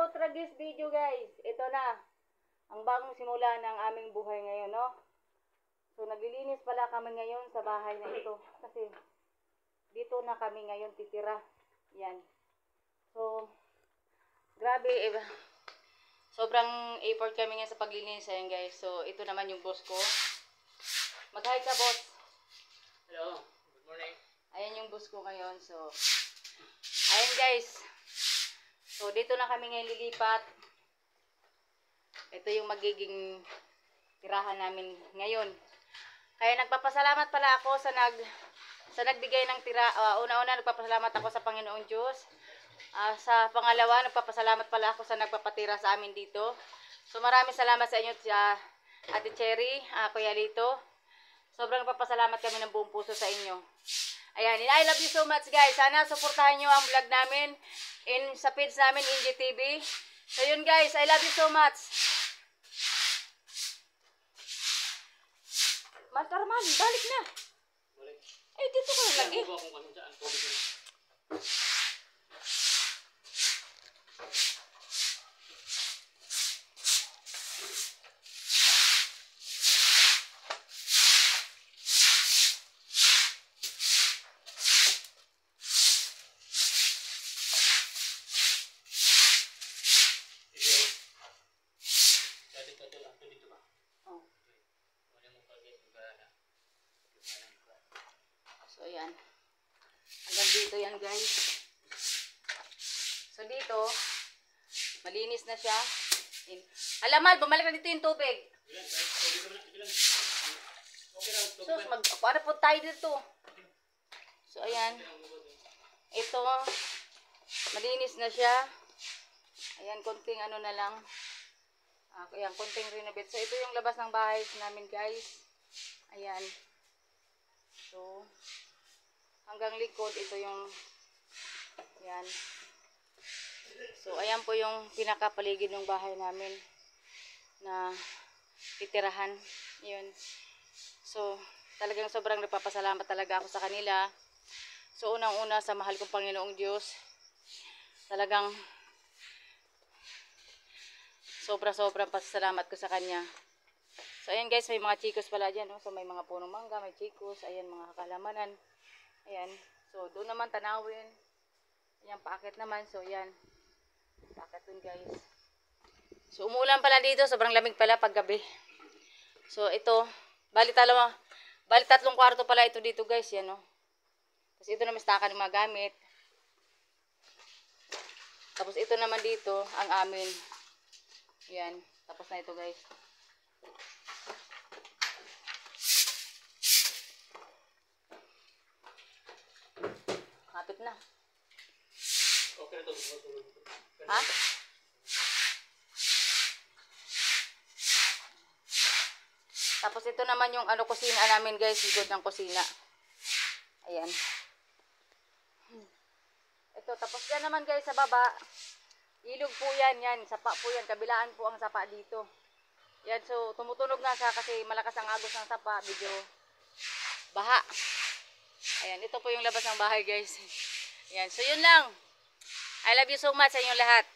to Tragis video guys. Ito na. Ang bagong simula ng aming buhay ngayon, no? So naglilinis pala kami ngayon sa bahay na ito. Kasi dito na kami ngayon titira. Yan. So, grabe. Sobrang effort kami ngayon sa paglilinis. Ayan guys. So, ito naman yung boss ko. Mag-hi ka, boss. Hello. Good morning. Ayan yung boss ko ngayon. So, ayan guys. So, dito na kami ngayon lilipat. Ito yung magiging tirahan namin ngayon. Kaya nagpapasalamat pala ako sa nagbigay ng tira. Una-una nagpapasalamat ako sa Panginoong Diyos. Sa pangalawa, nagpapasalamat pala ako sa nagpapatira sa amin dito. So maraming salamat sa inyo, Ate Cherry, Kuya Lito. Sobrang nagpapasalamat kami ng buong puso sa inyo. Ayan, I love you so much guys. Sana suportahan nyo ang vlog namin sa page namin, NJTV. So yun guys, I love you so much. Arman, balik na. Balik. Eh, dito ka lang lagi. So, yan. Hanggang dito yan, guys. So, dito, malinis na siya. Alamal, bumalik na dito yung tubig. So, para po tayo dito. So, ayan. Ito, malinis na siya. Ayan, konting ano na lang. Ayan, konting renovate. So, ito yung labas ng bahay namin, guys. Ayan. So, hanggang likod, ito yung, ayan. So, ayan po yung pinakapaligid ng bahay namin na titirahan. Yun. So, talagang sobrang nagpapasalamat talaga ako sa kanila. So, unang-una sa mahal kong Panginoong Diyos, talagang sobra-sobrang pasalamat ko sa Kanya. So, ayan guys, may mga chikos pala dyan. No? So, may mga punong mangga, may chikos. Ayan, mga kalamanan. Ayan. So, doon naman tanawin. Ayan, paakit naman. So, ayan. Paakit dun guys. So, umuulan pala dito. Sobrang lamig pala paggabi. So, ito. Bali 3 kwarto pala ito dito guys. Yan, no? Tapos, ito naman stakan ng mga gamit. Tapos, ito naman dito, ang amin. Ayan. Tapos na ito guys. Kapit na. Okay na to. Ha? Tapos ito naman yung kusina namin guys, likod ng kusina. Ayan. Ito, tapos yan naman guys sa baba. Ilog po yan, sapa po yan. Kabilaan po ang sapa dito. Yan, so tumutunog nga siya kasi malakas ang agos ng sapa. Medyo baha. Ayan, ito po yung labas ng bahay guys. Ayan, so yun lang. I love you so much sa inyong lahat.